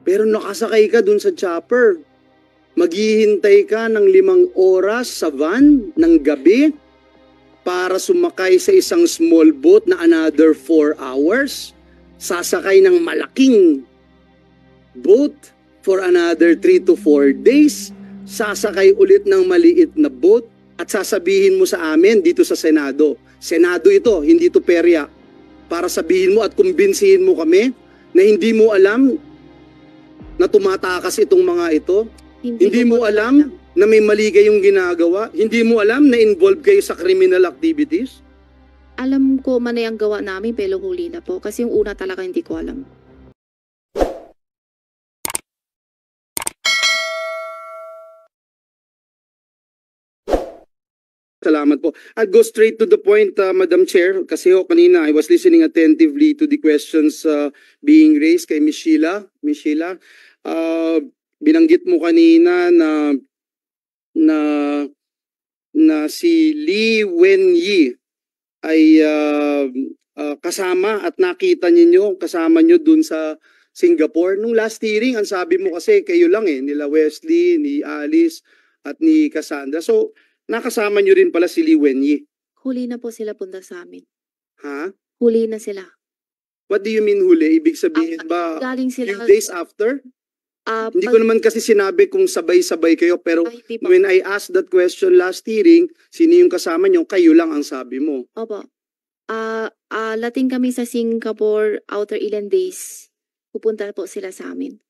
Pero nakasakay ka dun sa chopper. Maghihintay ka ng 5 oras sa van ng gabi para sumakay sa isang small boat na another 4 hours. Sasakay ng malaking boat for another 3 to 4 days. Sasakay ulit ng maliit na boat at sasabihin mo sa amin dito sa Senado. Senado ito, hindi to perya. Para sabihin mo at kumbinsihin mo kami na hindi mo alam na tumatakas itong mga ito. Hindi mo alam na may mali kayong ginagawa. Hindi mo alam na involved kayo sa criminal activities. Alam ko man ang gawa namin pero huli na po. Kasi yung una talaga hindi ko alam. Salamat po. I'll go straight to the point, Madam Chair, kasi kanina I was listening attentively to the questions being raised kay Ms. Sheila. Ms. Sheila, binanggit mo kanina na si Lee Wenyi ay kasama at nakita niyo kasama niyo dun sa Singapore. Nung last hearing, ang sabi mo kasi kayo lang nila Wesley, ni Alice at ni Cassandra. So, nakasama niyo rin pala si Lee Wenyi. Huli na po sila punta sa amin. Ha? Huli na sila. What do you mean huli? Ibig sabihin ba Galing sila. few days after? Hindi ko naman kasi sinabi kung sabay-sabay kayo, pero when I asked that question last hearing, sino yung kasama niyo? Kayo lang ang sabi mo. Opo. Lating kami sa Singapore outer ilan days. Pupunta po sila sa amin.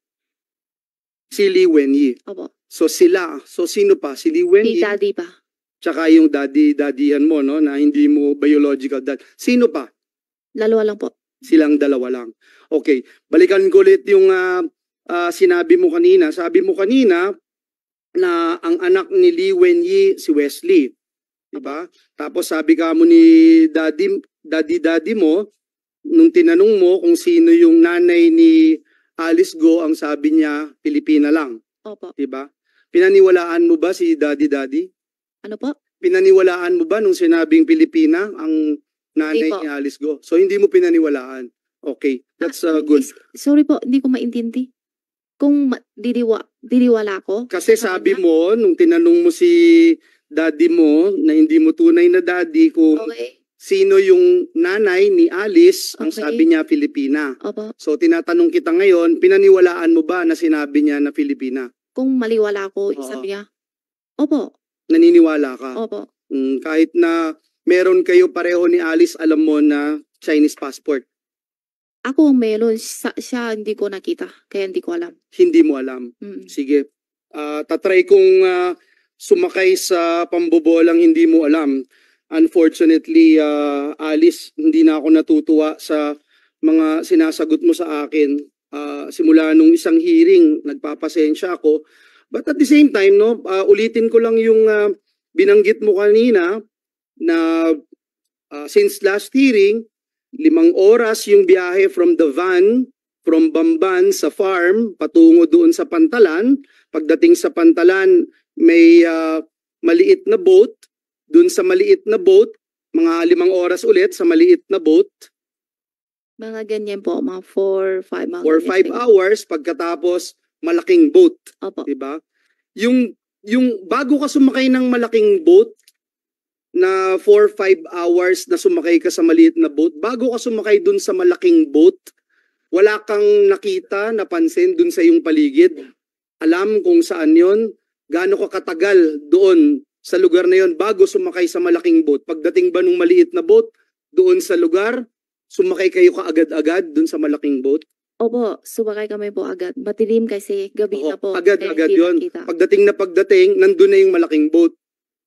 Si Lee Wenyi. Opo. So sila. So sino pa? Si Lee Wenyi? Si Daddy pa. Tsaka yung daddy-daddyhan mo, no? Na hindi mo biological dad. Sino pa? Dalawa lang po. Silang dalawa lang. Okay. Balikan ko ulit yung sinabi mo kanina. Sabi mo kanina na ang anak ni Lee Wenyi si Wesley. Diba? Tapos sabi ka mo ni daddy mo, nung tinanong mo kung sino yung nanay ni Alice Go, ang sabi niya, Pilipina lang. Opo. Diba? Pinaniwalaan mo ba si daddy? Ano po? Pinaniwalaan mo ba nung sinabing Pilipina ang nanay Hindi po. ni Alice Go? So hindi mo pinaniwalaan. Okay, that's good. Sorry po, hindi ko maintindi. Kung diniwala ko. Kasi sabi mo, nung tinanong mo si daddy mo, na hindi mo tunay na daddy, kung sino yung nanay ni Alice, ang sabi niya Pilipina. Opo. So tinatanong kita ngayon, pinaniwalaan mo ba na sinabi niya na Pilipina? Kung maliwala ko, sabi niya, opo. Naniniwala ka? Opo. Kahit na meron kayo pareho ni Alice, alam mo na Chinese passport. Ako ang meron, siya hindi ko nakita, kaya hindi ko alam. Hindi mo alam. Sige. Tatry kong sumakay sa pambobolang hindi mo alam. Unfortunately, Alice, hindi na ako natutuwa sa mga sinasagot mo sa akin. Simula nung isang hearing, nagpapasensya ako. But at the same time, no, ulitin ko lang yung binanggit mo kanina na since last hearing, 5 oras yung biyahe from the van, from Bamban sa farm, patungo doon sa Pantalan. Pagdating sa Pantalan, may maliit na boat. Doon sa maliit na boat, mga 5 oras ulit sa maliit na boat. Mga ganyan po, mga 4, 5 or 5 hours pagkatapos malaking boat. Opo. Diba? Yung bago ka sumakay ng malaking boat, na 4-5 hours na sumakay ka sa maliit na boat, bago ka sumakay dun sa malaking boat, wala kang nakita, napansin dun sa iyong paligid. Alam kung saan yon, gaano ka katagal doon sa lugar na yon bago sumakay sa malaking boat. Pagdating ba nung maliit na boat, doon sa lugar, sumakay kayo kaagad-agad dun sa malaking boat? Opo, sumakay kami po agad. Matilim kasi gabi na po. Agad-agad yon. Pagdating nandun na yung malaking boat.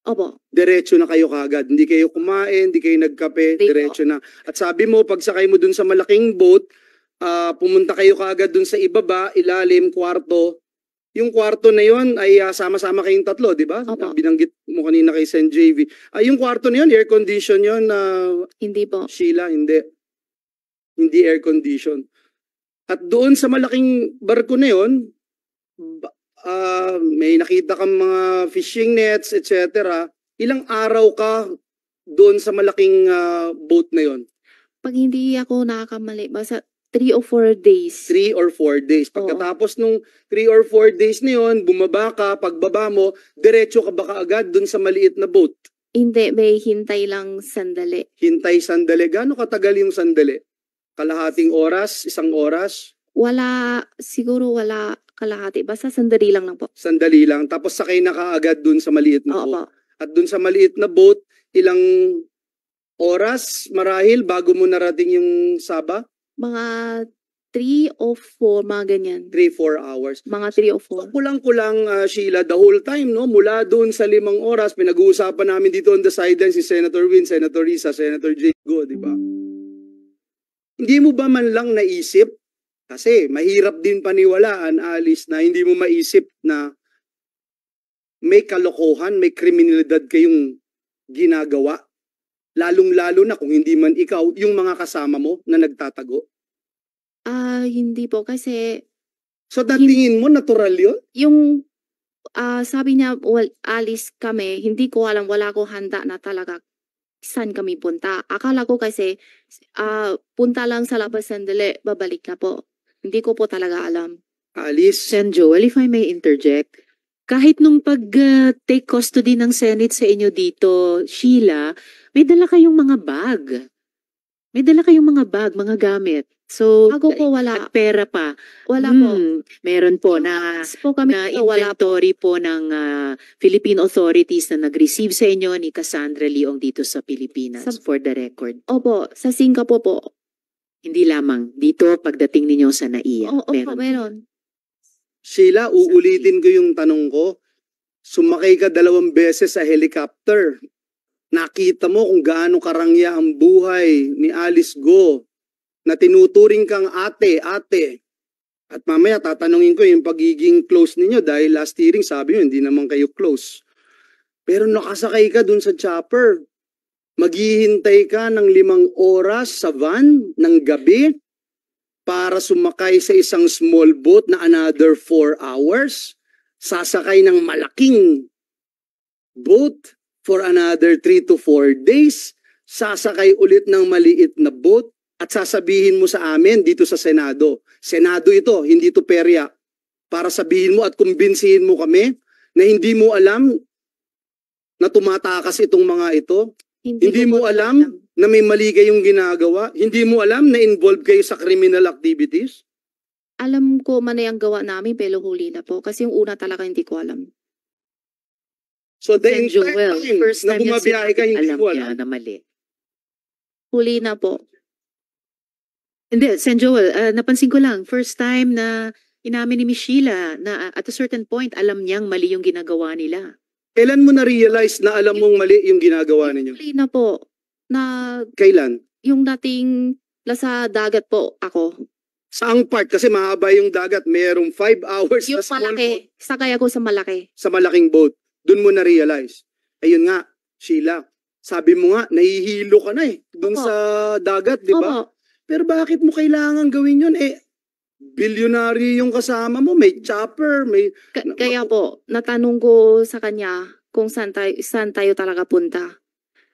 Opo. Diretso na kayo kaagad. Hindi kayo kumain, hindi kayo nagkape, diretso na. At sabi mo, pag sakay mo dun sa malaking boat, pumunta kayo kaagad dun sa ibaba, ilalim, kwarto. Yung kwarto na yon ay sama-sama kayong tatlo, di ba? Binanggit mo kanina kay Sen JV. Yung kwarto na yon, air condition yon? Hindi po. Sheila, hindi. Hindi air condition. At doon sa malaking barko na yon, may nakita kang mga fishing nets, etc. Ilang araw ka doon sa malaking boat na yon? Pag hindi ako nakakamali, basta 3 or 4 days. 3 or 4 days. Pagkatapos nung 3 or 4 days na yun, bumaba ka, pagbaba mo, diretso ka ba kaagad dun sa maliit na boat? Hindi, may hintay lang sandali. Hintay sandali. Gaano katagal yung sandali? Kalahating oras? Isang oras? Siguro wala kalahati. Basta sandali lang po. Sandali lang. Tapos sakay na kaagad dun sa maliit na Oo boat. po. At dun sa maliit na boat, ilang oras marahil bago mo narating yung Sabah? Mga 3 o 4, mga ganyan. 3-4 hours. Mga 3 o So, 4. kulang-kulang Sheila, the whole time, no? Mula doon sa 5 oras, pinag-uusapan namin dito on the sideline si Senator Win, Senator Risa, Senator Jago, di ba? Hindi mo ba man lang naisip? Kasi mahirap din paniwalaan, Alice, na hindi mo maisip na may kalokohan, may kriminalidad kayong ginagawa. Lalong-lalo na kung hindi man ikaw, yung mga kasama mo na nagtatago. Hindi po kasi So, tingin mo, natural yun? yung sabi niya, alis kami, hindi ko alam, wala ko handa na talaga saan kami punta. Akala ko kasi punta lang sa labas sandali, babalik na po. Hindi ko po talaga alam. Alice? Sen Joel, if I may interject, kahit nung pag-take custody ng Senate sa inyo dito, Sheila, may dala kayong mga bag. May dala kayong mga bag, mga gamit. So, Ako po wala. at pera pa. Wala po. Meron po na Po kami na dito, wala po. inventory po ng Philippine authorities na nag-receive sa inyo ni Cassandra Leong dito sa Pilipinas, for the record. Opo, sa Singapore po. Hindi lamang dito pagdating ninyo sa NAIA. Opo, meron. Sheila, uulitin ko yung tanong ko. Sumakay ka 2 beses sa helicopter. Nakita mo kung gaano karangya ang buhay ni Alice Go na tinuturing kang ate. At mamaya tatanungin ko yung pagiging close ninyo dahil last hearing sabi nyo hindi naman kayo close. Pero nakasakay ka dun sa chopper. Maghihintay ka ng 5 oras sa van ng gabi para sumakay sa isang small boat na another 4 hours. Sasakay ng malaking boat for another 3 to 4 days. Sasakay ulit ng maliit na boat at sasabihin mo sa amin dito sa Senado. Senado ito, hindi ito perya. Para sabihin mo at kumbinsihin mo kami na hindi mo alam na tumatakas itong mga ito. Hindi ko mo po alam na may mali kayong ginagawa? Hindi mo alam na involved kayo sa criminal activities? Alam ko man ang gawa namin pero huli na po. Kasi yung una talaga hindi ko alam. So the Sen entire Joel, time first na time niya bumabiyahe ka, hindi alam mo niya alam? na mali. Huli na po. Hindi, Sen Joel, napansin ko lang, first time na inamin ni Miss Sheila na at a certain point, alam niyang mali yung ginagawa nila. Kailan mo na-realize na alam mong mali yung ginagawa ninyo? Huli na po. Na Kailan? yung dating nasa dagat po ako. Saang part? Kasi mahaba yung dagat. Merong 5 hours Yung na small boat malaki. Sakay ako sa malaki. sa malaking boat. Doon mo na-realize. Ayun nga, Sheila. Sabi mo nga, nahihilo ka na doon Opo. sa dagat, di ba? Opo. Pero bakit mo kailangan gawin yun? Bilyonaryo yung kasama mo. May chopper, may... Kaya po, natanong ko sa kanya kung saan tayo talaga punta.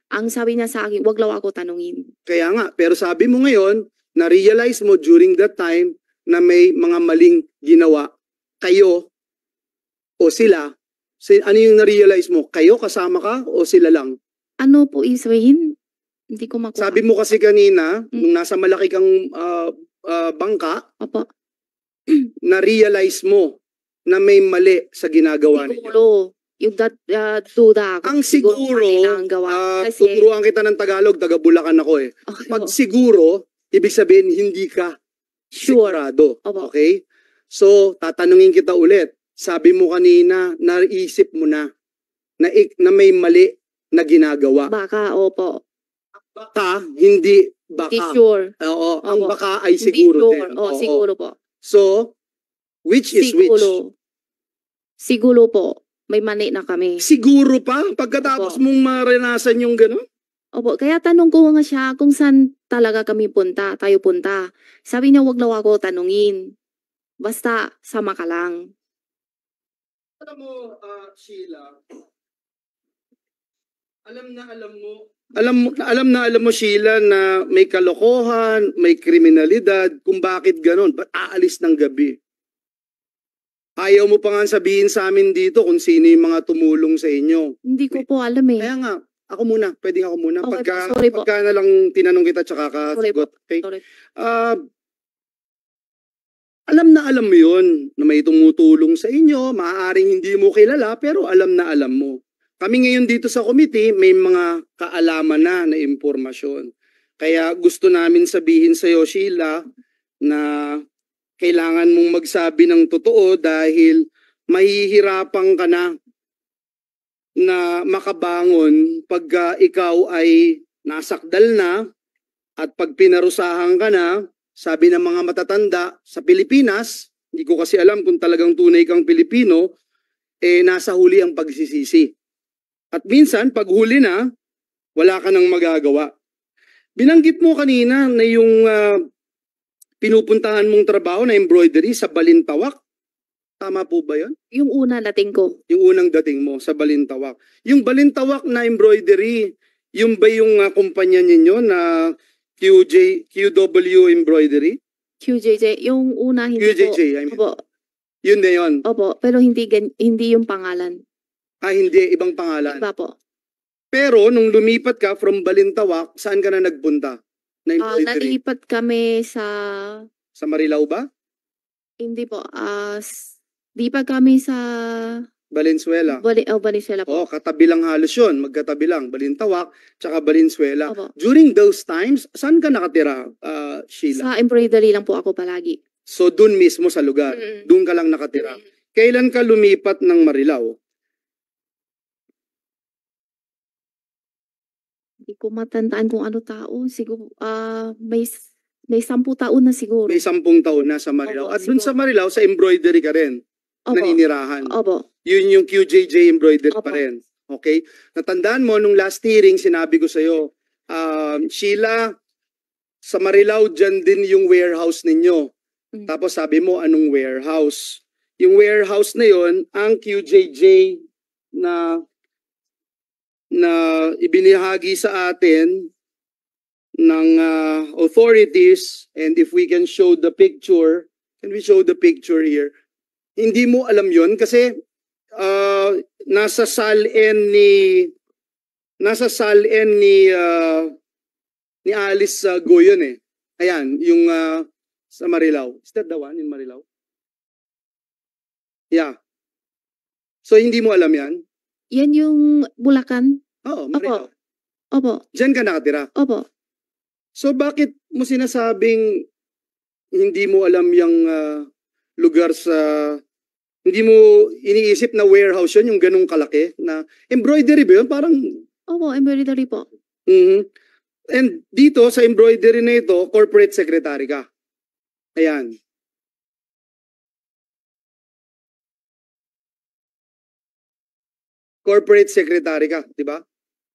Ang sabi niya sa akin, wag lang ako tanungin. Kaya nga, pero sabi mo ngayon, na-realize mo during that time na may mga maling ginawa. Kayo o sila. Ano yung na-realize mo? Kayo kasama ka o sila lang? Ano po isabihin? Hindi ko makuha. Sabi mo kasi kanina, nung nasa malaki kang bangka, Opo. na-realize mo na may mali sa ginagawa ninyo. Siguro, yung duda ako. Ang siguro, ang gawa. Kasi, tuturuan kita ng Tagalog, taga Bulacan ako okay Pag po. siguro, ibig sabihin hindi ka Sure. sigurado. Opo. Okay? So, tatanungin kita ulit. Sabi mo kanina, naisip mo na may mali na ginagawa. Baka, opo. Baka, hindi Hindi baka. sure. Oo, ang Opo. baka ay Hindi siguro sure. din. Oo, Oo. siguro po. So, which is which? Siguro. Siguro po. May mani na kami. Siguro pa? Pagkatapos Opo. mong maranasan yung gano'n? Opo, kaya tanong ko nga siya kung saan talaga kami tayo punta. Sabi niya, wag daw ako tanungin. Basta, sama ka lang. Alam mo, Sheila, alam na alam mo Alam mo Sheila na may kalokohan, may kriminalidad, kung bakit ganon, ba't aalis ng gabi? Ayaw mo pa nga sabihin sa amin dito kung sino yung mga tumulong sa inyo. Hindi ko po alam eh. Kaya nga, ako muna, pwedeng ako muna. Okay, Pagka, sorry po. pagka na lang tinanong kita tsaka Sorry po. kasagot. Okay? Sorry. Alam na alam mo yun na may tumutulong sa inyo, maaaring hindi mo kilala pero alam na alam mo. Kami ngayon dito sa committee may mga kaalaman na impormasyon. Kaya gusto namin sabihin sa iyo Sheila na kailangan mong magsabi ng totoo dahil mahihirapan ka na makabangon pagka ikaw ay nasakdal na at pag pinarusahan ka na, sabi ng mga matatanda sa Pilipinas, hindi ko kasi alam kung talagang tunay kang Pilipino, nasa huli ang pagsisisi. At minsan, pag huli na, wala ka nang magagawa. Binanggit mo kanina na yung pinupuntahan mong trabaho na embroidery sa Balintawak. Tama po ba yun? Yung una dating ko. Yung unang dating mo sa Balintawak. Yung Balintawak na embroidery, yung ba yung kumpanya ninyo na QW Embroidery? QJJ. Yung una hindi QJJ, ko. I mean. Opo. Yun na yun. Opo. Pero hindi yung pangalan. Hindi, ibang pangalan. Iba po. Pero nung lumipat ka from Balintawak, saan ka na nagpunta? Na embroidery? Nalipat kami sa... Sa Marilao ba? Hindi po. Lipat kami sa... Valenzuela. Valenzuela po. Katabi lang halos yun. Magkatabi lang. Balintawak, tsaka Valenzuela. Opo. During those times, saan ka nakatira, Sheila? Sa embroidery lang po ako palagi. So, dun mismo sa lugar. Dun ka lang nakatira. Kailan ka lumipat ng Marilao? Hindi ko matandaan kung ano taon. Siguro, may 10 taon na siguro. May 10 taon na sa Marilao. Opo, At dun siguro. sa Marilao, sa embroidery ka rin. Opo. Naninirahan. Opo. Yun yung QJJ embroidery Opo. pa rin. Okay? Natandaan mo, nung last hearing, sinabi ko sa'yo, Sheila, sa Marilao, dyan din yung warehouse ninyo. Tapos sabi mo, anong warehouse? Yung warehouse na yon, ang QJJ na ibinahagi sa atin ng authorities, and if we can show the picture, can we show the picture here? Hindi mo alam yon kasi nasa SALN ni Alice Go yun eh. Ayan, yung sa Marilao. Is that the one in Marilao? Yeah. So hindi mo alam yan? Yan yung Bulacan? Oo, Marilao. Opo. Diyan ka nakatira. Opo. So bakit mo sinasabing hindi mo alam yung lugar sa... Hindi mo iniisip na warehouse yun, yung ganung kalaki na embroidery ba yun? Parang... Opo, embroidery po. And dito sa embroidery na ito, corporate secretary ka. Ayan. Corporate secretary ka, di ba?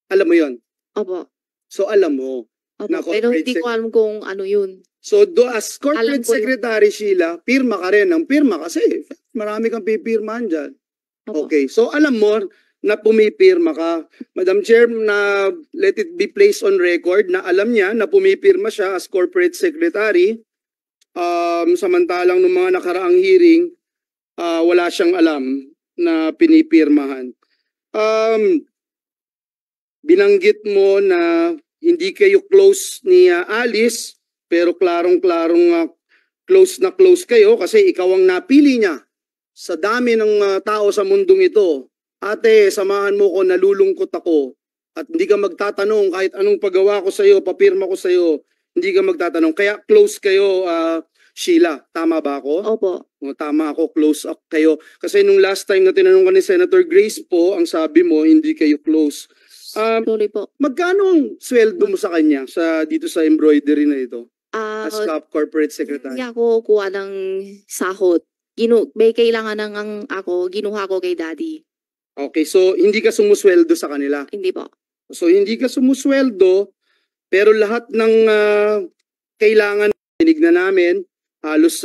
Alam mo yon. Opo. So alam mo. Opo. Na Pero corporate hindi ko alam kung ano yun. So as corporate Alam ko yun. secretary Sheila, pirma ka rin ng pirma kasi marami kang pipirmahan dyan. Opo. Okay, so alam mo na pumipirma ka. Madam Chair, na let it be placed on record na alam niya na pumipirma siya as corporate secretary. Samantalang nung mga nakaraang hearing, wala siyang alam na pinipirmahan. Binanggit mo na hindi kayo close ni Alice, pero klarong-klarong close na close kayo kasi ikaw ang napili niya sa dami ng tao sa mundong ito. Ate, samahan mo ko, nalulungkot ako. At hindi ka magtatanong kahit anong paggawa ko sa iyo, papirma ko sa iyo, hindi ka magtatanong. Kaya close kayo, Sheila. Tama ba ako? Opo. Tama ako, close up kayo. Kasi nung last time na tinanong ka ni Senator Grace po, ang sabi mo, hindi kayo close. Sorry po. Magkano ang sweldo mo sa kanya dito sa embroidery na ito? As corporate secretary. Hindi ako kuha ng sahod. May kailangan ng ako, ginuha ko kay daddy. Okay, so hindi ka sumusweldo sa kanila. Hindi po. So hindi ka sumusweldo, pero lahat ng kailangan tinignan namin, halos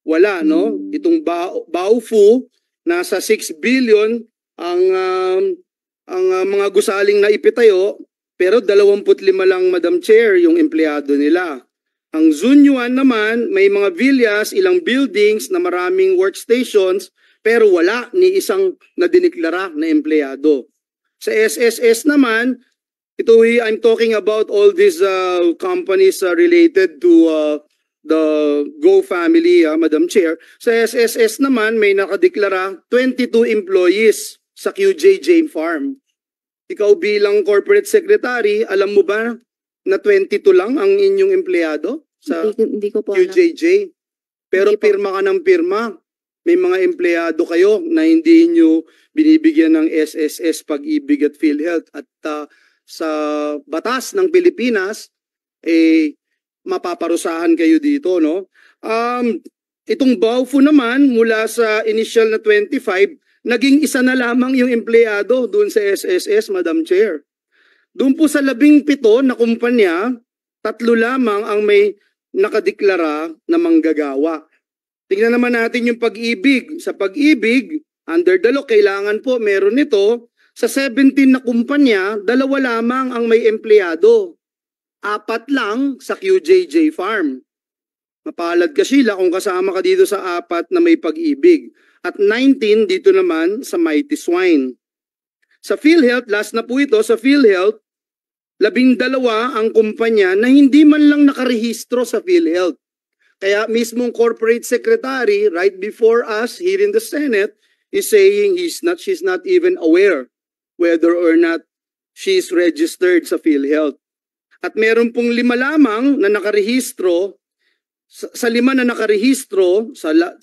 wala, no? Itong Baofu, nasa 6 billion ang mga gusaling na ipitayo, Pero 25 lang, Madam Chair, yung empleyado nila. Ang Zunyuan naman, may mga villas, ilang buildings na maraming workstations, pero wala ni isang nadiniklara na empleyado. Sa SSS naman, I'm talking about all these companies related to the Go family, Madam Chair. Sa SSS naman, may nakadeklara 22 employees sa QJJ Farm. Ikaw bilang corporate secretary, alam mo ba na 22 lang ang inyong empleyado sa Hindi ko po alam. QJJ? Pero Hindi po. pirma ka ng pirma. May mga empleyado kayo na hindi nyo binibigyan ng SSS, Pag-ibig at PhilHealth. At sa batas ng Pilipinas, mapaparusahan kayo dito, no? Itong BAUFO naman, mula sa initial na 25, naging isa na lamang yung empleyado doon sa SSS, Madam Chair. Doon po sa 17 na kumpanya, 3 lamang ang may nakadeklara na manggagawa. Tingnan naman natin yung Pag-ibig. Sa Pag-ibig, under the law, kailangan po meron nito. Sa 17 na kumpanya, 2 lamang ang may empleyado. 4 lang sa QJJ Farm. Mapalad ka, Sheila, kung kasama ka dito sa 4 na may Pag-ibig. At 19 dito naman sa Mighty Swine. Sa PhilHealth, last na po ito, sa PhilHealth, 12 ang kumpanya na hindi man lang nakarehistro sa PhilHealth. Kaya mismong corporate secretary right before us here in the Senate is saying she's not even aware whether or not she's registered sa PhilHealth. At meron pong 5 lamang na nakarehistro. Sa 5 na nakarehistro, sa 12,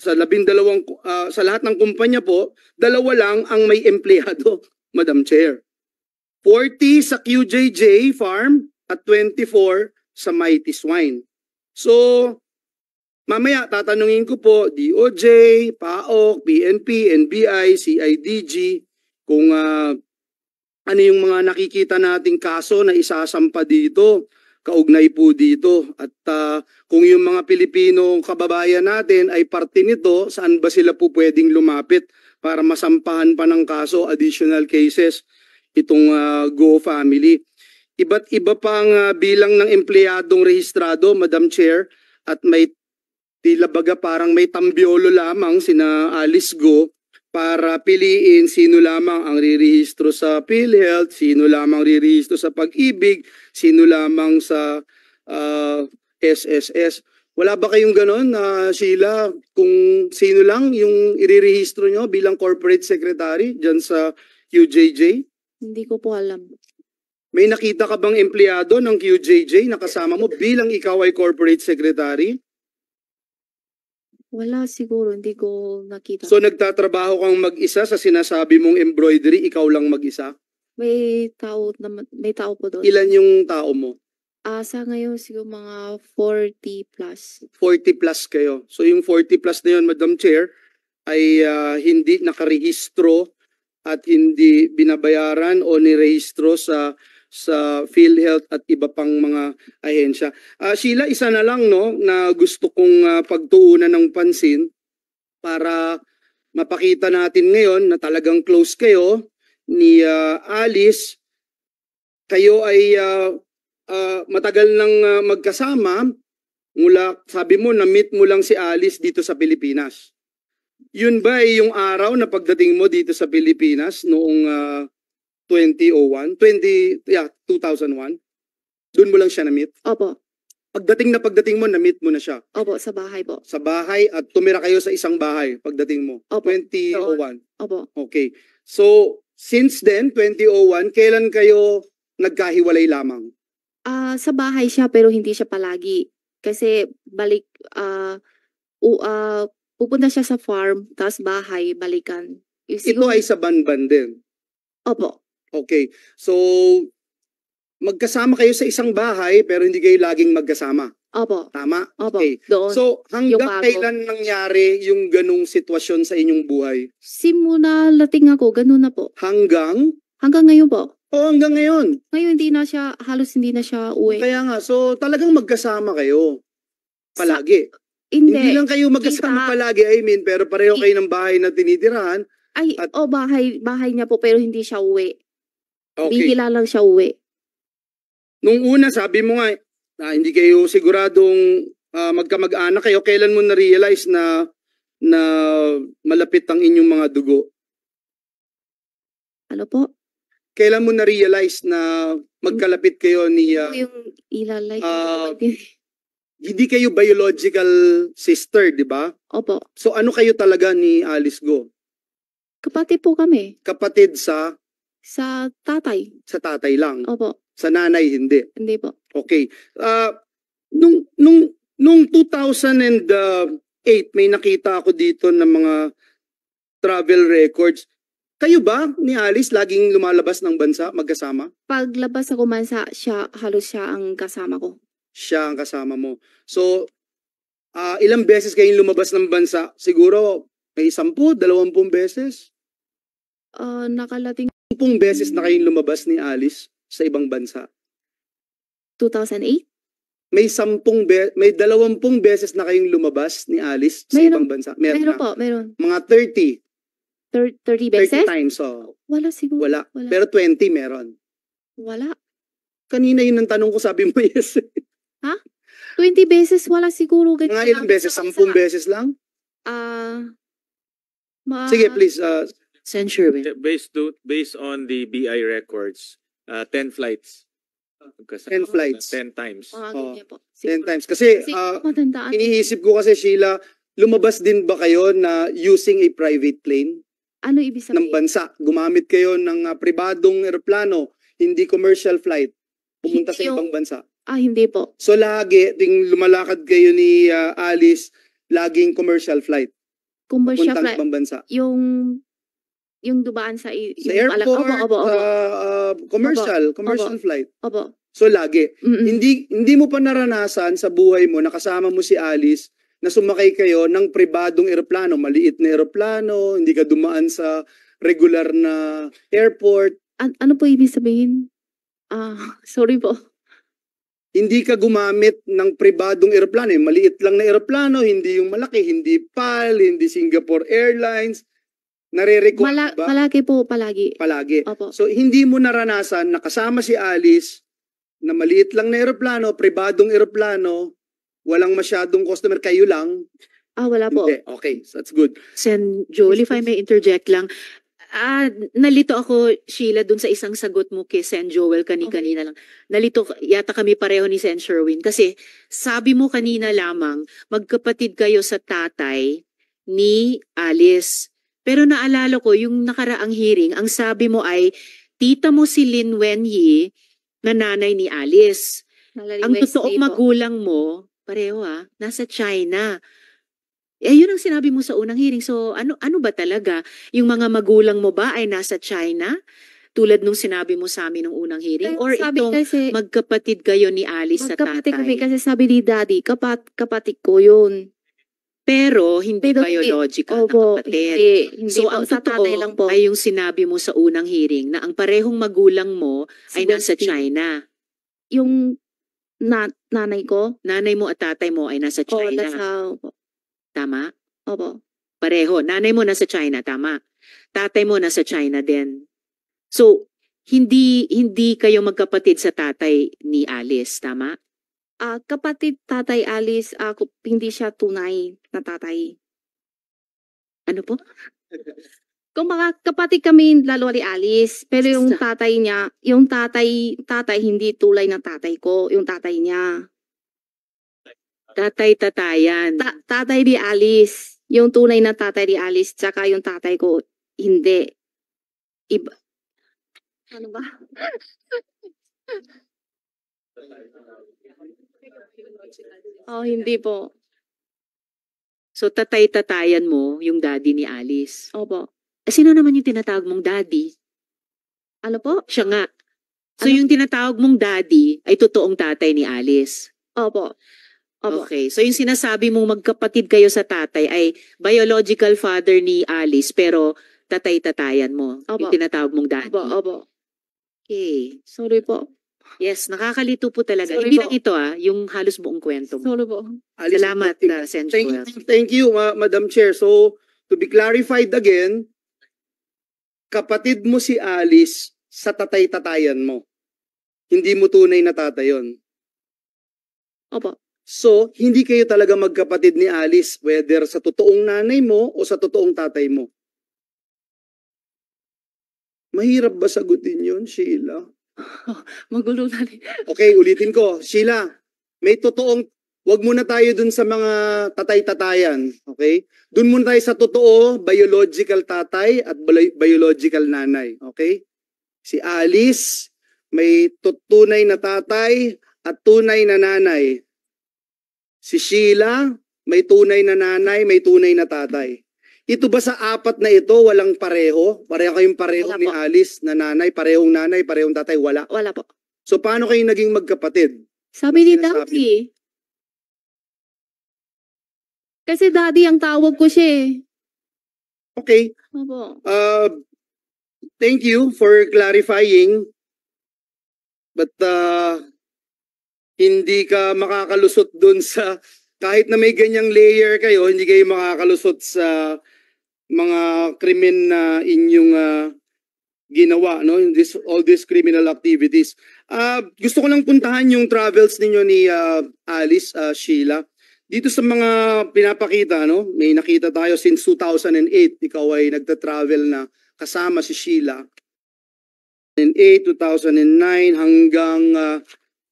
sa lahat ng kumpanya po, 2 lang ang may empleyado, Madam Chair. 40 sa QJJ Farm at 24 sa Mighty Swine. So, mamaya tatanungin ko po DOJ, PAOK, PNP, NBI, CIDG kung ano yung mga nakikita nating kaso na isasampa dito, kaugnay po dito. At kung yung mga Pilipino kababayan natin ay parte nito, saan ba sila po pwedeng lumapit para masampahan pa ng kaso, additional cases, itong Go family. Iba't iba pang bilang ng empleyadong rehistrado, Madam Chair, at may tila baga parang may tambiolo lamang sina Alice Go para piliin sino lamang ang rirehistro sa PhilHealth, sino lamang rirehistro sa Pag-ibig, sino lamang sa SSS. Wala ba kayong ganon, Sheila, kung sino lang yung irirehistro nyo bilang corporate secretary dyan sa QJJ? Hindi ko po alam. May nakita ka bang empleyado ng QJJ na kasama mo bilang ikaw ay corporate secretary? Wala siguro, hindi ko nakita. So nagtatrabaho kang mag-isa sa sinasabi mong embroidery, ikaw lang mag-isa? May tao po doon. Ilan yung tao mo? Sa ngayon siguro mga 40 plus. 40 plus kayo. So yung 40 plus na yun, Madam Chair, ay hindi nakarehistro at hindi binabayaran o nirehistro sa PhilHealth at iba pang mga ahensya. Sheila, isa na lang no na gusto kong pagtuunan ng pansin para mapakita natin ngayon na talagang close kayo ni Alice. Kayo ay matagal nang magkasama mula, sabi mo, na-meet mo lang si Alice dito sa Pilipinas. Yun ba ay yung araw na pagdating mo dito sa Pilipinas noong 2001? 2001? Doon mo lang siya na-meet? Opo. Pagdating mo, na-meet mo na siya? Opo, sa bahay po. Sa bahay at tumira kayo sa isang bahay pagdating mo? Opo. 2001? Opo. Okay. So, since then, 2001, kailan kayo nagkahiwalay lamang? Sa bahay siya pero hindi siya palagi. Kasi pupunta siya sa farm, tapos bahay, balikan. Ito ay sa Banban din? Opo. Okay. So, magkasama kayo sa isang bahay pero hindi kayo laging magkasama? Opo. Tama? Opo. Okay. Doon. So, hanggang bago. kailan nangyari yung ganung sitwasyon sa inyong buhay? Simula lating ako, ganun na po. Hanggang ngayon po. hanggang ngayon. Ngayon halos hindi na siya uwi. Kaya nga, so talagang magkasama kayo palagi. Hindi lang kayo magkasama Kita. palagi, pero pareho kayo ng bahay na tinitirahan. Bahay niya po pero hindi siya uwi. Okay. Bihila lang siya uwi. Nung una, sabi mo nga, hindi kayo siguradong magkamag-anak kayo. Kailan mo na-realize na malapit ang inyong mga dugo? Ano po? Kailan mo na-realize na magkalapit kayo ni... Yung ilalay ko. ah, hindi kayo biological sister, di ba? Opo. So ano kayo talaga ni Alice Go? Kapatid po kami. Kapatid sa Tatay. tatay lang. Opo. Sa nanay, hindi. Hindi po. Okay. Nung 2008, may nakita ako dito ng mga travel records. Kayo ba ni Alice laging lumalabas ng bansa magkasama? Paglabas ako mansa, halos siya ang kasama ko. Siya ang kasama mo. So, ilang beses kayong lumabas ng bansa? Siguro may 10, 20 beses? Nakalating 10 beses na kayong lumabas ni Alice sa ibang bansa. 2008? May 20 beses na kayong lumabas ni Alice sa Meron. ibang bansa. Meron Meron na. po, meron. Mga 30. 30 30 beses? times. Oh. Wala siguro. Wala. Wala. Pero 20 meron. Wala. Kanina yun ang tanong ko, sabi mo yes. 20 beses wala siguro. Mga ilang beses? 10 beses lang? Sige, please. Sen. Sherwin. Based on the BI records, 10 flights. 10 flights. 10 times. Mga Oh, ganyan po. 10 times. Kasi Kasi matandaan. iniisip ko kasi, Sheila, lumabas din ba kayo na using a private plane Ano ibig ng sabihin? bansa? Gumamit kayo ng pribadong eroplano, hindi commercial flight, pumunta sa Hindi ibang bansa. Hindi po. So lagi, ting lumalakad kayo ni Alice, laging commercial flight, Commercial puntang flight. ibang bansa. Yung dubaan sa Sa airport, commercial flight. Opo. So lagi. Mm-mm. Hindi mo pa naranasan sa buhay mo na kasama mo si Alice na sumakay kayo ng pribadong eroplano, maliit na eroplano, hindi ka dumaan sa regular na airport, Ano po ibig sabihin? Sorry po. hindi ka gumamit ng pribadong eroplano, maliit lang na eroplano, hindi yung malaki, hindi PAL, hindi Singapore Airlines. Nare-record ba? Malaki po palagi. Palagi. Opo. So hindi mo naranasan na kasama si Alice na maliit lang na eroplano, pribadong eroplano, walang masyadong customer, kayo lang. Wala po. Hindi. Okay, so that's good. Sen. Joel, if I may interject lang. Nalito ako, Sheila, dun sa isang sagot mo kay Sen. Joel kanina lang. Nalito yata kami pareho ni Sen. Sherwin. Kasi sabi mo kanina lamang, magkapatid kayo sa tatay ni Alice. Pero naalala ko, yung nakaraang hearing, ang sabi mo ay, tita mo si Lin Wenyi na nanay ni Alice. Ang totoong magulang mo, pareho nasa China. Yun ang sinabi mo sa unang hearing. So ano ba talaga? Yung mga magulang mo ba ay nasa China? Tulad nung sinabi mo sa amin nung unang hearing? Or itong magkapatid kayo ni Alice sa magkapatid kami tatay? kasi sabi ni Daddy, kapatid ko yun. Pero hindi Pero biological Opo, na kapatid. hindi So po. ang Sa tatay lang po. totoo ay yung sinabi mo sa unang hearing na ang parehong magulang mo ay nasa China. Yung nanay ko, Nanay mo at tatay mo ay nasa China. opo. Tama? Opo. Pareho. Nanay mo nasa China, tama. Tatay mo nasa China din. So, hindi kayo magkapatid sa tatay ni Alice, tama? Kapatid Tatay Alice, hindi siya tunay na tatay. Ano po? Kung mga kapatid kami lalo ni Alice, pero yung tatay niya, yung tatay hindi tulay ng tatay ko, yung tatay niya. Tatay-tatayan. Tatay ni Alice, yung tunay na tatay ni Alice, tsaka yung tatay ko, hindi. Iba. Ano ba? Hindi po. So, tatay-tatayan mo yung daddy ni Alice. Opo. Sino naman yung tinatawag mong daddy? Ano po? Siya nga. So, Ano? yung tinatawag mong daddy ay totoong tatay ni Alice. Opo. Opo. Okay. So, yung sinasabi mong magkapatid kayo sa tatay ay biological father ni Alice pero tatay-tatayan mo. Opo. Yung tinatawag mong daddy. Opo. Okay. Sorry po. Yes, nakakalito po talaga. Sorry Hindi po. lang ito yung halos buong kwento mo. Sorry po. Alice, Salamat, Sen. Joel. Thank you, Madam Chair. So, to be clarified again, kapatid mo si Alice sa tatay-tatayan mo. Hindi mo tunay na tatay yun. Opo. So, hindi kayo talaga magkapatid ni Alice, whether sa totoong nanay mo o sa totoong tatay mo. Mahirap ba sagutin yun, Sheila? Magulo na rin. Okay, ulitin ko. Sheila, may totoong, wag muna tayo dun sa mga tatay-tatayan. Okay? Dun muna tayo sa totoo, biological tatay at biological nanay. Okay? Si Alice, may tunay na tatay at tunay na nanay. Si Sheila, may tunay na nanay, may tunay na tatay. Ito ba sa apat na ito, walang pareho? Pareho kayong pareho Wala ni po. Alice na nanay, parehong tatay, wala. Wala po. So paano kayo naging magkapatid? Sabi ni Sinasabi. Daddy. Kasi Daddy ang tawag ko siya eh. Okay, Opo. thank you for clarifying. But hindi ka makakalusot dun sa, kahit na may ganyang layer kayo, hindi kayo makakalusot sa mga krimen na inyong ginawa, no? All these criminal activities. Gusto ko lang puntahan yung travels ninyo ni Alice, Sheila. Dito sa mga pinapakita, no? May nakita tayo since 2008. Ikaw ay nagta-travel na kasama si Sheila. 2008, 2009 hanggang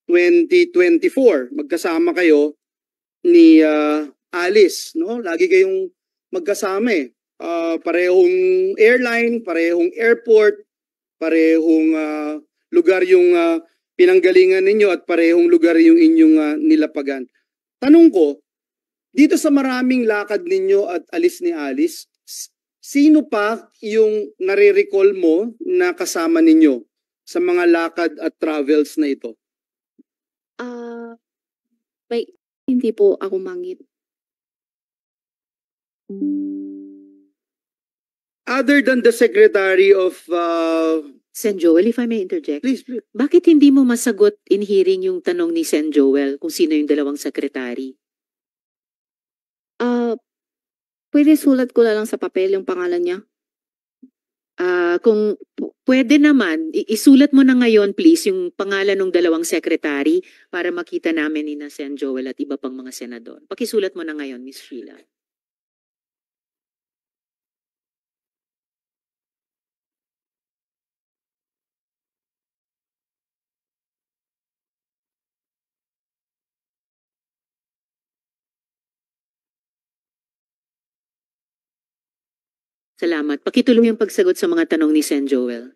2024. Magkasama kayo ni Alice, no? Lagi kayong magkasama eh. Parehong airline, parehong airport, parehong lugar yung pinanggalingan ninyo at parehong lugar yung inyong nilapagan. Tanong ko, dito sa maraming lakad ninyo at alis ni Alice, sino pa yung nare-recall mo na kasama ninyo sa mga lakad at travels na ito? Hindi po ako mangit. Other than the Secretary of... Sen Joel, if I may interject, please. bakit hindi mo masagot in hearing yung tanong ni Sen Joel kung sino yung dalawang sekretary? Pwede sulat ko na lang sa papel yung pangalan niya. Kung pwede naman, isulat mo na ngayon please yung pangalan ng dalawang sekretary para makita namin ni na Sen Joel at iba pang mga senador. Pakisulat mo na ngayon, Miss Sheila. Salamat. Pakituloy yung pagsagot sa mga tanong ni Sen Joel.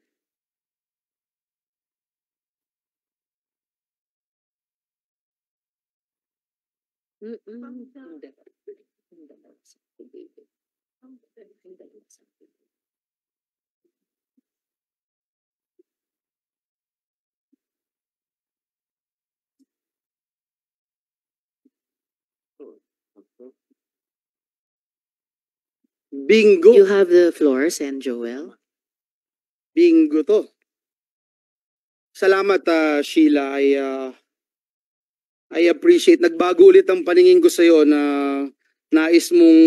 Bingo. You have the floor, Sen Joel. Bingo to. Salamat, Sheila. I appreciate. Nagbago ulit ang paningin ko sa'yo na nais mong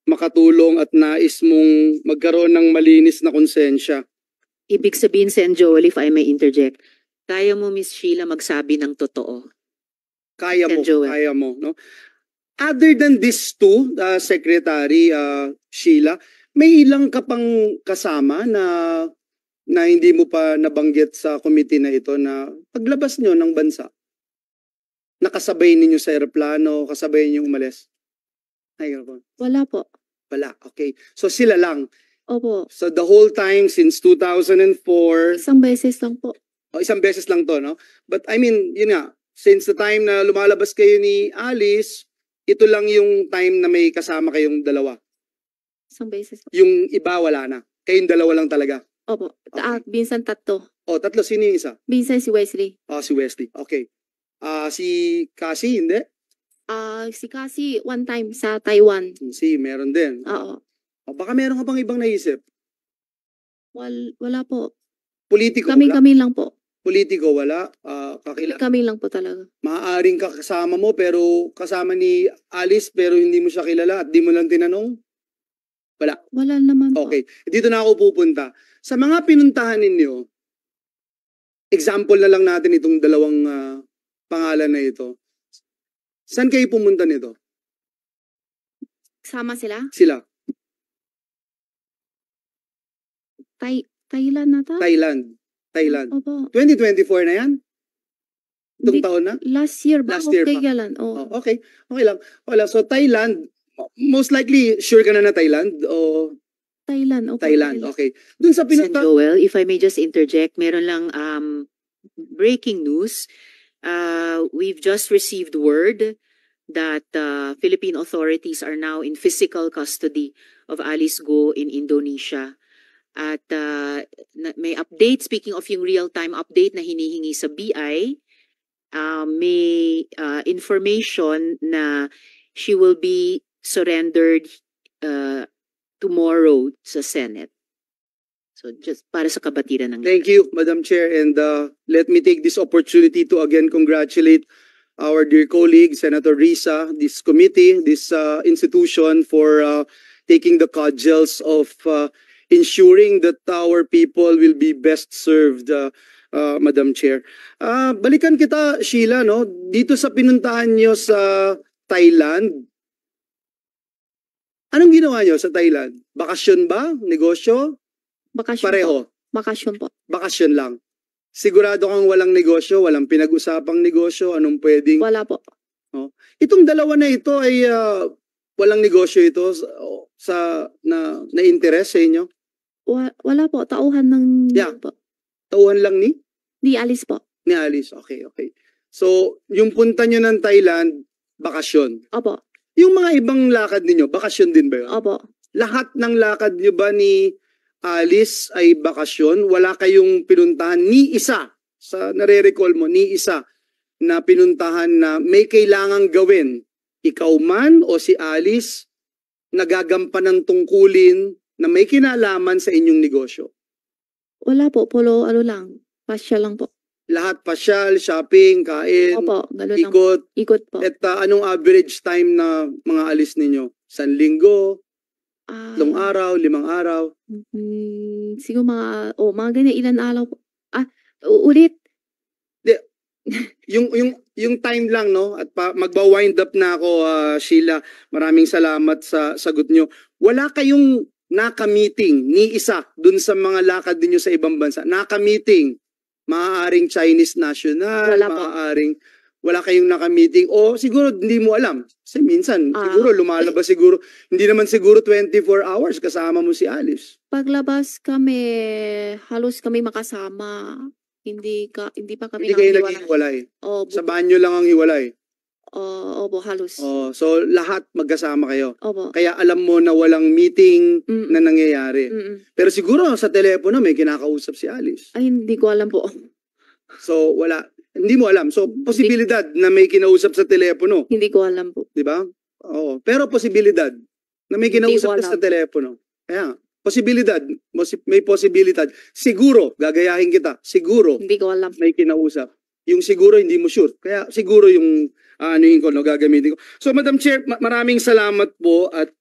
makatulong at nais mong magkaroon ng malinis na konsensya. Ibig sabihin, Sen Joel, if I may interject, kaya mo, Miss Sheila, magsabi ng totoo. Kaya mo, Sen Joel. kaya mo. No? Other than these two, Secretary Sheila, may ilang ka pang kasama na hindi mo pa nabanggit sa committee na ito na paglabas nyo ng bansa? Nakasabay ninyo sa aeroplano, kasabay ninyo umalis? Wala po. Wala, okay. So sila lang. Opo. So the whole time since 2004, Isang beses lang po. isang beses lang to, no? But I mean, yun nga, since the time na lumalabas kayo ni Alice, ito lang yung time na may kasama kayong dalawa. Isang beses po. Yung iba wala na. Kayong dalawa lang talaga. Opo. Okay. Minsan tatlo. O, tatlo. Sino yung isa? Minsan si Wesley. Si Wesley. Okay. Si Cassie, hindi? Si Cassie one time sa Taiwan. Si, meron din. Oo. Baka meron ka pang ibang naisip. Wala po. Politiko, wala. Kami lang po. Politiko, wala. Kami lang po talaga. Maaaring kasama mo pero kasama ni Alice pero hindi mo siya kilala at di mo lang tinanong? Wala. Wala naman po. Okay. Dito na ako pupunta. Sa mga pinuntahan ninyo, example na lang natin itong dalawang pangalan na ito. Saan kayo pumunta nito? Sama sila? Sila? Thailand na ta? Thailand. Opo. 2024 na yan? Itong Hindi- taon na? Last year ba? Last year Okay pa. yan. Oh. Oh, okay. Okay lang. Wala. So Thailand, most likely, sure ka na Thailand? O Thailand. Opo, Thailand? Okay. Dun sa Sen. pinunta... Joel, if I may just interject, meron lang breaking news. We've just received word that Philippine authorities are now in physical custody of Alice Go in Indonesia. At may update, speaking of yung real-time update na hinihingi sa BI, may information na she will be surrendered tomorrow sa Senate. So just para sa kabatiran ng Thank you, Madam Chair. And let me take this opportunity to again congratulate our dear colleague, Senator Risa, this committee, this institution for taking the cudgels of ensuring that our people will be best served, Madam Chair. Balikan kita, Sheila, no? Dito sa pinuntahan nyo sa Thailand, anong ginawa nyo sa Thailand? Bakasyon ba? Negosyo? Bakasyon po. Pareho? Bakasyon po. Bakasyon lang. Sigurado kang walang negosyo, walang pinag-usapang negosyo, anong pwedeng... Wala po. Itong dalawa na ito ay walang negosyo ito na interest sa inyo? Wala po. Tauhan ng... Yeah. Po. Tauhan lang ni Alice po. Alice. Okay. So, yung punta nyo ng Thailand, bakasyon. Opo. Yung mga ibang lakad ninyo, bakasyon din ba yun? Opo. Lahat ng lakad nyo ba ni Alice ay bakasyon? Wala kayong pinuntahan ni isa, sa nare-recall mo, ni isa na pinuntahan na may kailangang gawin? Ikaw man o si Alice, nagagampan ng tungkulin na may kinalaman sa inyong negosyo? Wala po. Polo, lang. Pasya lang po. Lahat pasyal, shopping, kain, Opo. Ganun lang. ikot. Ikot po. At anong average time na mga alis ninyo? 1 linggo, 3 araw, 5 araw? Siguro mga ganyan. Ilan araw po. Ulit. Yung time lang, no? At magba-wind up na ako, Sheila. Maraming salamat sa sagot nyo. Wala kayong naka-meeting ni isa dun sa mga lakad ninyo sa ibang bansa? Naka-meeting? Maaaring Chinese national? Wala po. Wala kayong naka-meeting? O siguro hindi mo alam. Kasi minsan, siguro lumalabas siguro. Hindi naman siguro 24 hours kasama mo si Alice. Paglabas kami, halos kami makasama. Hindi pa kami Hindi kayo nanghiwalay. naghiwalay. Opo. Sa banyo lang ang hiwalay. Opo, halos. So lahat magkasama kayo. Opo. Kaya alam mo na walang meeting Mm. na nangyayari. Pero siguro sa telepono may kinakausap si Alice. Ay, hindi ko alam po. So wala, hindi mo alam. So posibilidad na may kinausap sa telepono, Hindi ko alam po. 'di ba? Oo, pero posibilidad na may Hindi kinausap ko ka alam. sa telepono. Kaya posibilidad, may posibilidad. Siguro, gagayahin kita. Siguro Hindi ko alam. may kinausap. Yung siguro hindi mo sure. Kaya siguro yung gagamitin ko. So Madam Chair, maraming salamat po at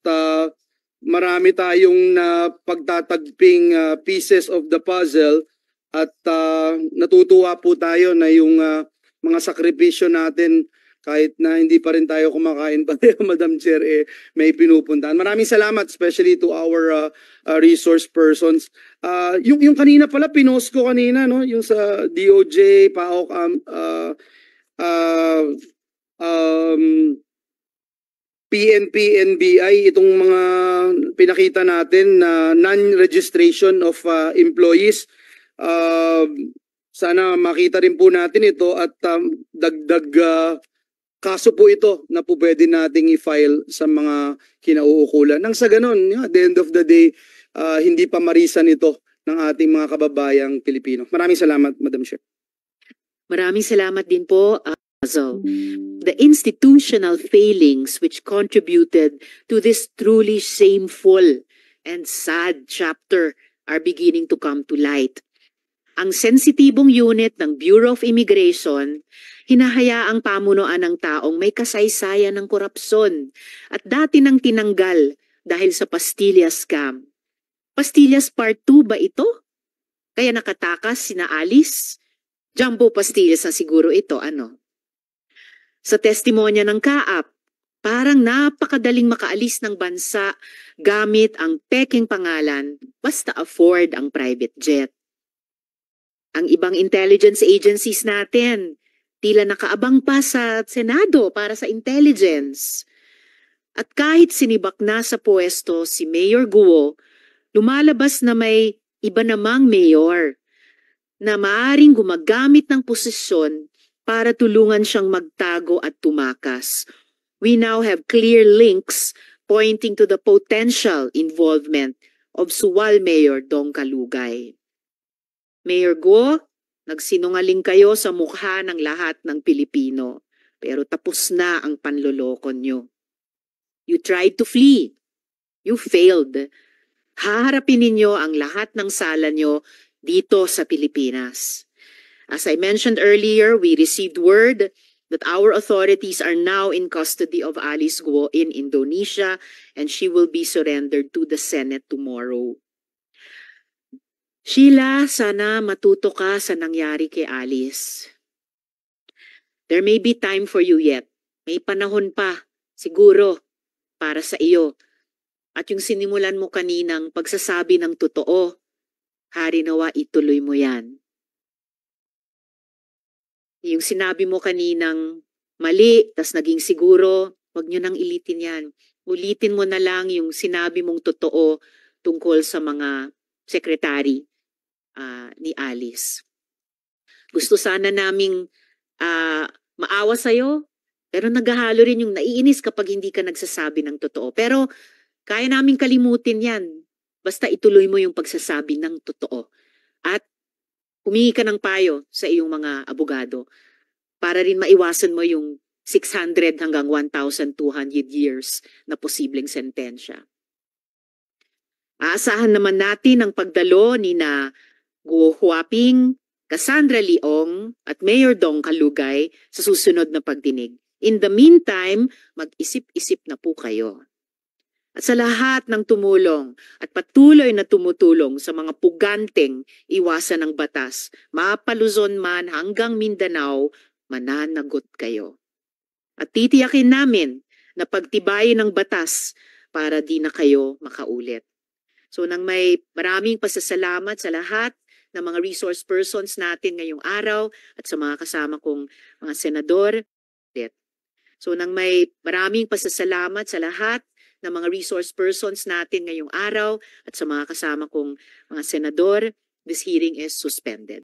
marami tayong pagtatagping pieces of the puzzle at natutuwa po tayo na yung mga sakripisyo natin kahit na hindi pa rin tayo kumakain pareho, Madam Chair, may pinupuntahan. Maraming salamat, especially to our resource persons. Yung kanina pala, pinost ko kanina, no? Yung sa DOJ, PAOK, PNP, NBI, itong mga pinakita natin na non-registration of employees. Sana makita rin po natin ito at dagdag kaso po ito na po pwede nating i-file sa mga kinauukulan. Nang sa ganun, at the end of the day, hindi pa marisan ito ng ating mga kababayang Pilipino. Maraming salamat, Madam Chair. Maraming salamat din po, Hazel. The institutional failings which contributed to this truly shameful and sad chapter are beginning to come to light. Ang sensitibong unit ng Bureau of Immigration, hinahayaang pamunuan ng taong may kasaysayan ng korupsyon at dati nang tinanggal dahil sa Pastillas scam. Pastillas Part 2 ba ito? Kaya nakatakas sina Alice, Jumbo pastillas na siguro ito, ano? Sa testimonya ng kaap, parang napakadaling makaalis ng bansa gamit ang peking pangalan basta afford ang private jet. Ang ibang intelligence agencies natin, tila nakaabang pa sa Senado para sa intelligence. At kahit sinibak na sa pwesto si Mayor Guo, lumalabas na may iba namang mayor na maaaring gumagamit ng posisyon para tulungan siyang magtago at tumakas. We now have clear links pointing to the potential involvement of Suwal Mayor Dong Kalugay. Mayor Guo, nagsinungaling kayo sa mukha ng lahat ng Pilipino, pero tapos na ang panloloko nyo. You tried to flee. You failed. Haharapin ninyo ang lahat ng sala nyo dito sa Pilipinas. As I mentioned earlier, we received word that our authorities are now in custody of Alice Guo in Indonesia and she will be surrendered to the Senate tomorrow. Sheila, sana matuto ka sa nangyari kay Alice. There may be time for you yet. May panahon pa, siguro, para sa iyo. At yung sinimulan mo kaninang pagsasabi ng totoo, hari nawa ituloy mo yan. Yung sinabi mo kaninang mali, tas naging siguro, wag nyo nang ilitin yan. Ulitin mo na lang yung sinabi mong totoo tungkol sa mga sekretary ni Alice. Gusto sana naming maawa sa'yo, pero naghahalo rin yung naiinis kapag hindi ka nagsasabi ng totoo. Pero kaya naming kalimutin yan. Basta ituloy mo yung pagsasabi ng totoo. At humingi ka ng payo sa iyong mga abogado para rin maiwasan mo yung 600 hanggang 1,200 years na posibleng sentensya. Aasahan naman natin ang pagdalo ni na Guo Huaping, Cassandra Leong at Mayor Dong Kalugay sa susunod na pagdinig. In the meantime, mag-isip-isip na po kayo. At sa lahat ng tumulong at patuloy na tumutulong sa mga puganteng iwasan ng batas, mapa Luzon man hanggang Mindanao, mananagot kayo. At titiyakin namin na pagtibayin ng batas para di na kayo makaulit. So nang may maraming pasasalamat sa lahat ng mga resource persons natin ngayong araw at sa mga kasama kong mga senador. So nang may maraming pasasalamat sa lahat ng mga resource persons natin ngayong araw at sa mga kasama kong mga senador, this hearing is suspended.